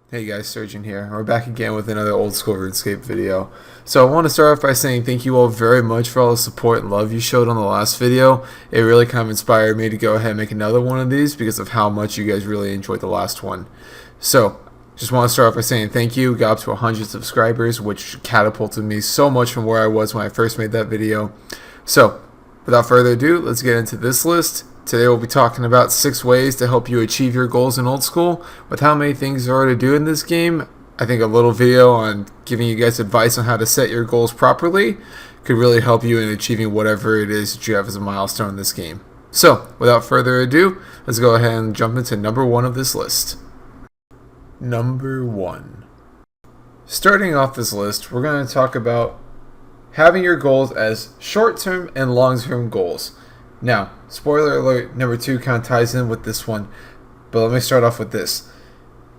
Hey guys, Surgeon here. We're back again with another old school RuneScape video. So I want to start off by saying thank you all very much for all the support and love you showed on the last video. It really kind of inspired me to go ahead and make another one of these because of how much you guys really enjoyed the last one. So, just want to start off by saying thank you. Got up to 100 subscribers, which catapulted me so much from where I was when I first made that video. So, without further ado, let's get into this list. Today we'll be talking about 6 ways to help you achieve your goals in old school. With how many things there are to do in this game, I think a little video on giving you guys advice on how to set your goals properly could really help you in achieving whatever it is that you have as a milestone in this game. So, without further ado, let's go ahead and jump into number 1 of this list. Number 1. Starting off this list, we're going to talk about having your goals as short-term and long-term goals. Now, spoiler alert, number 2 kind of ties in with this one, but let me start off with this.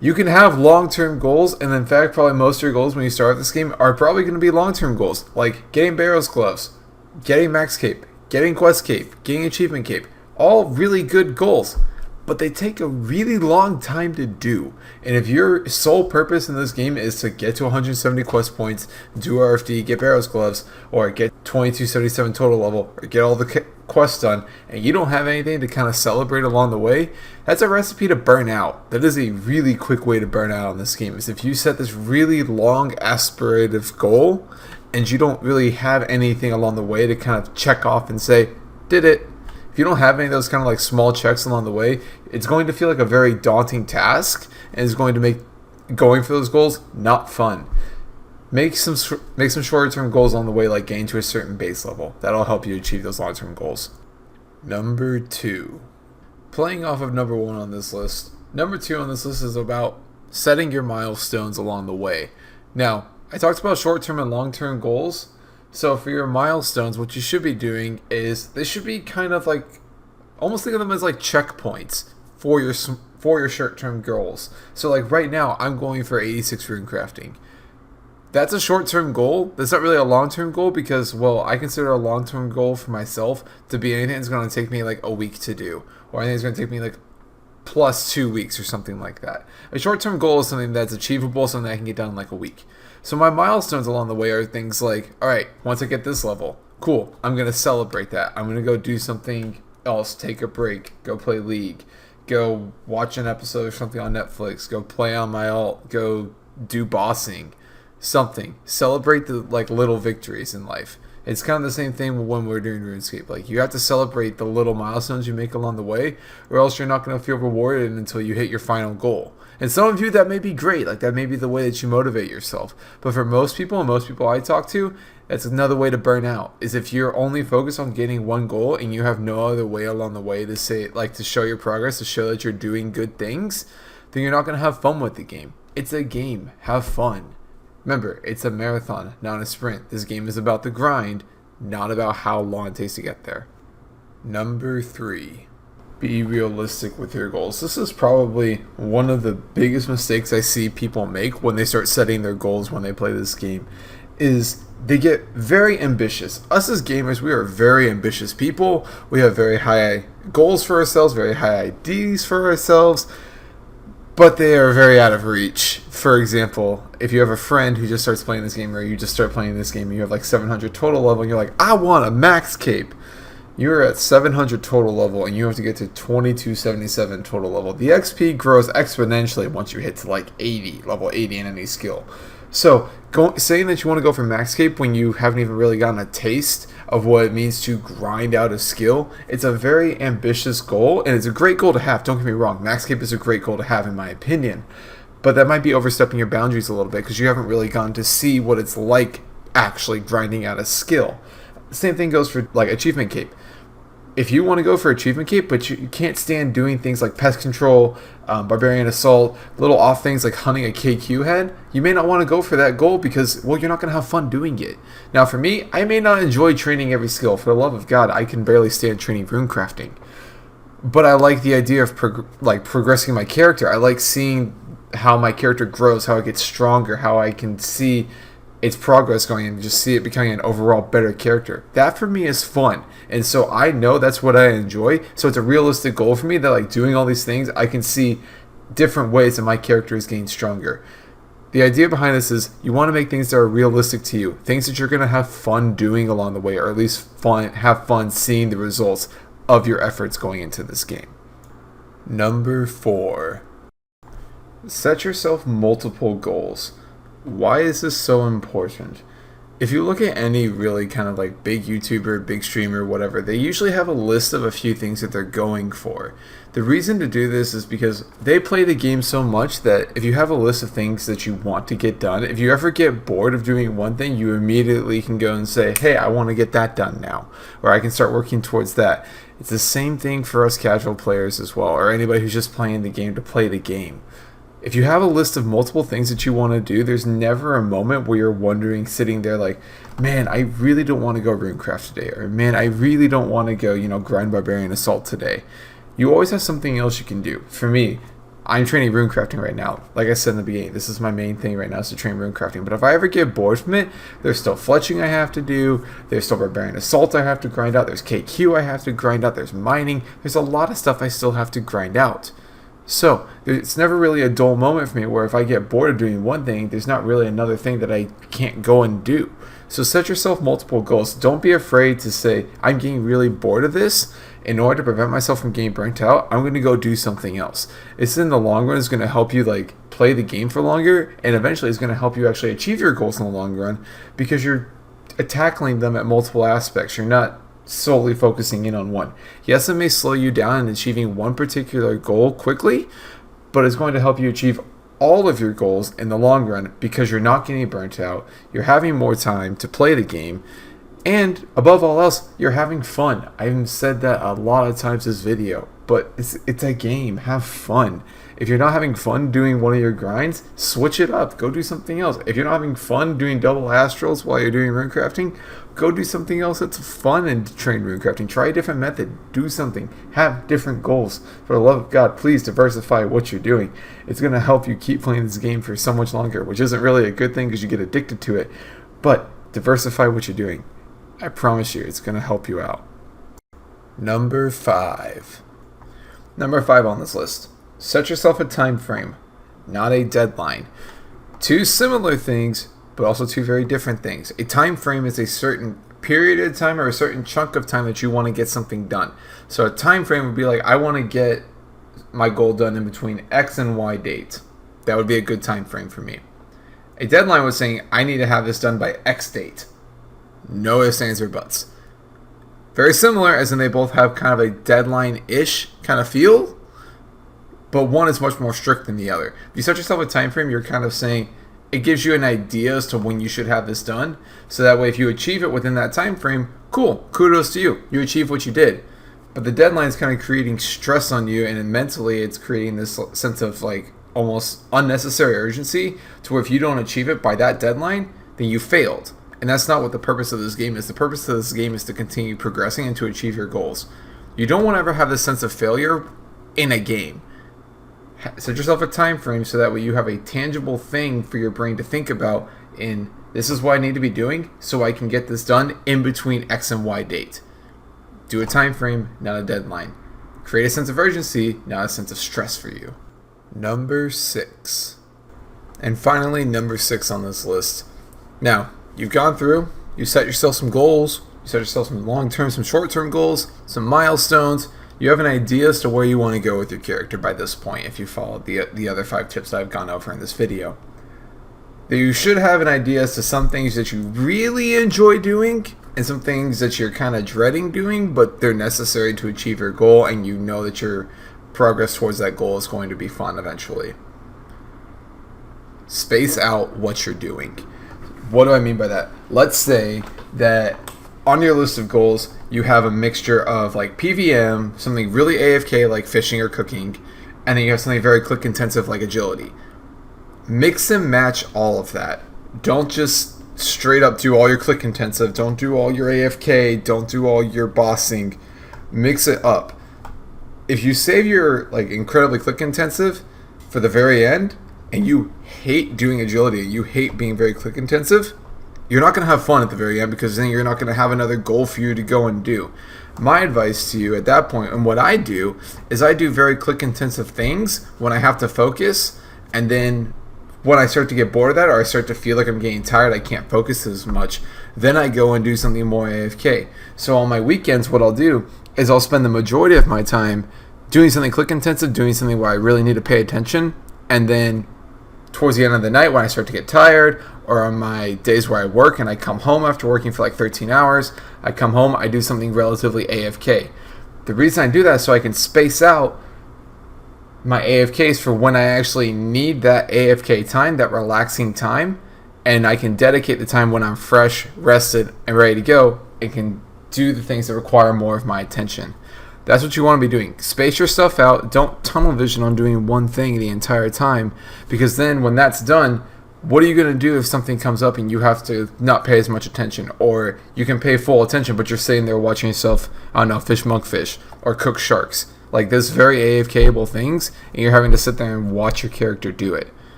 You can have long-term goals, and in fact, probably most of your goals when you start this game are probably going to be long-term goals, like getting Barrows Gloves, getting Max Cape, getting Quest Cape, getting Achievement Cape. All really good goals, but they take a really long time to do. And if your sole purpose in this game is to get to 170 quest points, do RFD, get Barrows Gloves, or get 2277 total level, or get all the quests done, and you don't have anything to kind of celebrate along the way, that's a recipe to burn out. That is a really quick way to burn out on this game, is if you set this really long aspirative goal, and you don't really have anything along the way to kind of check off and say, did it. If you don't have any of those kind of like small checks along the way, it's going to feel like a very daunting task, and it's going to make going for those goals not fun. Make some shorter-term goals on the way, like getting to a certain base level. That'll help you achieve those long-term goals. Number 2. Playing off of number 1 on this list, number 2 on this list is about setting your milestones along the way. Now, I talked about short-term and long-term goals. So for your milestones, what you should be doing is they should be kind of like, almost think of them as like checkpoints for your short-term goals. So like right now, I'm going for 86 rune crafting. That's a short-term goal. That's not really a long-term goal because, well, I consider a long-term goal for myself to be anything that's going to take me like a week to do, or anything that's going to take me like plus 2 weeks or something like that. A short-term goal is something that's achievable, something that I can get done in like a week. So my milestones along the way are things like, alright, once I get this level, cool, I'm going to celebrate that. I'm going to go do something else, take a break, go play League, go watch an episode or something on Netflix, go play on my alt, go do bossing, something. Celebrate the like little victories in life. It's kind of the same thing when we're doing RuneScape. Like, you have to celebrate the little milestones you make along the way, or else you're not going to feel rewarded until you hit your final goal. And some of you, that may be great. Like, that may be the way that you motivate yourself. But for most people, and most people I talk to, that's another way to burn out. Is if you're only focused on getting one goal and you have no other way along the way to say, like, to show your progress, to show that you're doing good things, then you're not going to have fun with the game. It's a game. Have fun. Remember, it's a marathon, not a sprint. This game is about the grind, not about how long it takes to get there. Number 3. Be realistic with your goals. This is probably one of the biggest mistakes I see people make when they start setting their goals when they play this game, is they get very ambitious. Us as gamers, we are very ambitious people. We have very high goals for ourselves, very high ideas for ourselves, but they are very out of reach. For example, if you have a friend who just starts playing this game, or you just start playing this game and you have like 700 total level and you're like, I want a max cape. You're at 700 total level and you have to get to 2277 total level. The XP grows exponentially once you hit to like 80, level 80 in any skill. So saying that you want to go for max cape when you haven't even really gotten a taste of what it means to grind out a skill, it's a very ambitious goal, and it's a great goal to have. Don't get me wrong, max cape is a great goal to have in my opinion, but that might be overstepping your boundaries a little bit because you haven't really gotten to see what it's like actually grinding out a skill. The same thing goes for like achievement cape. If you want to go for achievement cape, but you can't stand doing things like pest control, barbarian assault, little off things like hunting a KQ head, you may not want to go for that goal because, well, you're not going to have fun doing it. Now, for me, I may not enjoy training every skill. For the love of God, I can barely stand training rune crafting. But I like the idea of progressing my character. I like seeing how my character grows, how it gets stronger, how I can see its progress going and just see it becoming an overall better character. That for me is fun, and so I know that's what I enjoy. So it's a realistic goal for me that, like, doing all these things, I can see different ways that my character is getting stronger. The idea behind this is you want to make things that are realistic to you, things that you're going to have fun doing along the way, or at least have fun seeing the results of your efforts going into this game. Number 4. Set yourself multiple goals. Why is this so important? If you look at any really kind of like big YouTuber, big streamer, whatever, they usually have a list of a few things that they're going for. The reason to do this is because they play the game so much that if you have a list of things that you want to get done, if you ever get bored of doing one thing, you immediately can go and say, hey, I want to get that done now, or I can start working towards that. It's the same thing for us casual players as well, or anybody who's just playing the game to play the game. If you have a list of multiple things that you want to do, there's never a moment where you're wondering, sitting there like, man, I really don't want to go runecraft today, or man, I really don't want to go, grind barbarian assault today. You always have something else you can do. For me, I'm training runecrafting right now. Like I said in the beginning, this is my main thing right now, is to train runecrafting. But if I ever get bored from it, there's still fletching I have to do, there's still barbarian assault I have to grind out, there's KQ I have to grind out, there's mining, there's a lot of stuff I still have to grind out. So, it's never really a dull moment for me where if I get bored of doing one thing, there's not really another thing that I can't go and do. So set yourself multiple goals. Don't be afraid to say, I'm getting really bored of this. In order to prevent myself from getting burnt out, I'm going to go do something else. It's in the long run is going to help you play the game for longer, and eventually it's going to help you actually achieve your goals in the long run because you're tackling them at multiple aspects. You're not solely focusing in on one. Yes, it may slow you down in achieving one particular goal quickly, but it's going to help you achieve all of your goals in the long run because you're not getting burnt out, you're having more time to play the game, and above all else, you're having fun. I've said that a lot of times this video, but it's a game. Have fun. If you're not having fun doing one of your grinds, switch it up. Go do something else. If you're not having fun doing double astrals while you're doing runecrafting, go do something else that's fun and train runecrafting. Try a different method. Do something. Have different goals. For the love of God, please diversify what you're doing. It's going to help you keep playing this game for so much longer, which isn't really a good thing because you get addicted to it. But diversify what you're doing. I promise you, it's going to help you out. Number 5. Number 5 on this list. Set yourself a time frame, not a deadline. Two similar things, but also two very different things. A time frame is a certain period of time or a certain chunk of time that you want to get something done. So a time frame would be like, I want to get my goal done in between X and Y date. That would be a good time frame for me. A deadline was saying, I need to have this done by X date. No ifs, ands, or buts. Very similar, as in they both have kind of a deadline-ish kind of feel, but one is much more strict than the other. If you set yourself a time frame, you're kind of saying it gives you an idea as to when you should have this done. So that way, if you achieve it within that time frame, cool, kudos to you. You achieved what you did. But the deadline is kind of creating stress on you, and mentally, it's creating this sense of almost unnecessary urgency to where if you don't achieve it by that deadline, then you failed. And that's not what the purpose of this game is. The purpose of this game is to continue progressing and to achieve your goals. You don't want to ever have this sense of failure in a game. Set yourself a time frame so that way you have a tangible thing for your brain to think about in this is what I need to be doing so I can get this done in between X and Y date. Do a time frame, not a deadline. Create a sense of urgency, not a sense of stress for you. Number 6. And finally, number 6 on this list. Now, you've gone through, you set yourself some goals, you set yourself some long-term, some short-term goals, some milestones. You have an idea as to where you want to go with your character by this point if you followed the other 5 tips that I've gone over in this video. You should have an idea as to some things that you really enjoy doing and some things that you're kind of dreading doing, but they're necessary to achieve your goal, and you know that your progress towards that goal is going to be fun eventually. Space out what you're doing. What do I mean by that? Let's say that on your list of goals, you have a mixture of PVM, something really AFK like fishing or cooking, and then you have something very click intensive like agility. Mix and match all of that. Don't just straight up do all your click intensive. Don't do all your AFK. Don't do all your bossing. Mix it up. If you save your incredibly click intensive for the very end, and you hate doing agility, you hate being very click intensive, you're not going to have fun at the very end, because then you're not going to have another goal for you to go and do. My advice to you at that point, and what I do, is I do very click intensive things when I have to focus, and then when I start to get bored of that, or I start to feel like I'm getting tired, I can't focus as much, then I go and do something more AFK. So on my weekends, what I'll do is I'll spend the majority of my time doing something click intensive, doing something where I really need to pay attention, and then towards the end of the night when I start to get tired, or on my days where I work and I come home after working for like 13 hours, I come home, I do something relatively AFK. The reason I do that is so I can space out my AFKs for when I actually need that AFK time, that relaxing time, and I can dedicate the time when I'm fresh, rested, and ready to go, and can do the things that require more of my attention. That's what you want to be doing. Space your stuff out. Don't tunnel vision on doing one thing the entire time, because then when that's done, what are you going to do if something comes up and you have to not pay as much attention? Or you can pay full attention, but you're sitting there watching yourself, I don't know, fish monkfish or cook sharks. Like, there's very AFK-able things, and you're having to sit there and watch your character do it.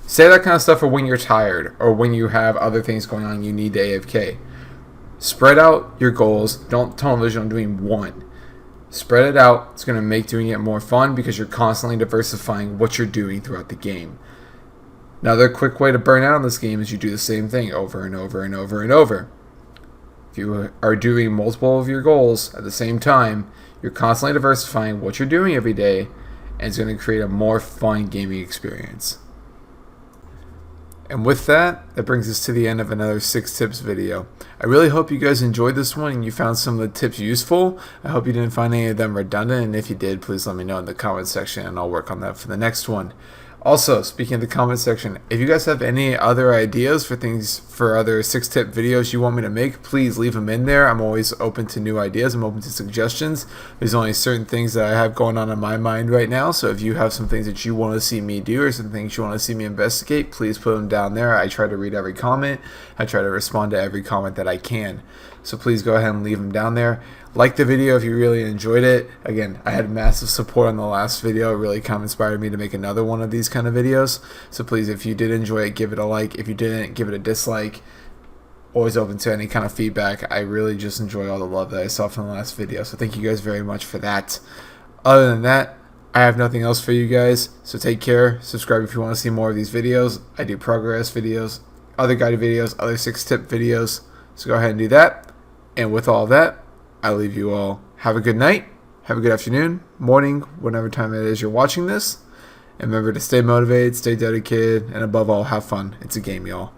Say that kind of stuff for when you're tired or when you have other things going on and you need to AFK. Spread out your goals. Don't tunnel vision on doing one. Spread it out. It's going to make doing it more fun because you're constantly diversifying what you're doing throughout the game. Another quick way to burn out on this game is you do the same thing over and over and over and over. If you are doing multiple of your goals at the same time, you're constantly diversifying what you're doing every day, and it's going to create a more fun gaming experience. And with that, that brings us to the end of another 6 tips video. I really hope you guys enjoyed this one and you found some of the tips useful. I hope you didn't find any of them redundant, and if you did, please let me know in the comment section and I'll work on that for the next one. Also, speaking of the comment section, if you guys have any other ideas for things, for other 6-tip videos you want me to make, please leave them in there. I'm always open to new ideas. I'm open to suggestions. There's only certain things that I have going on in my mind right now, so if you have some things that you want to see me do or some things you want to see me investigate, please put them down there. I try to read every comment. I try to respond to every comment that I can. So please go ahead and leave them down there. Like the video if you really enjoyed it. Again, I had massive support on the last video. It really kind of inspired me to make another one of these kind of videos. So please, if you did enjoy it, give it a like. If you didn't, give it a dislike. Always open to any kind of feedback. I really just enjoy all the love that I saw from the last video. So thank you guys very much for that. Other than that, I have nothing else for you guys. So take care. Subscribe if you want to see more of these videos. I do progress videos, other guided videos, other 6-tip videos. So go ahead and do that. And with all that, I leave you all. Have a good night, have a good afternoon, morning, whatever time it is you're watching this. And remember to stay motivated, stay dedicated, and above all, have fun. It's a game, y'all.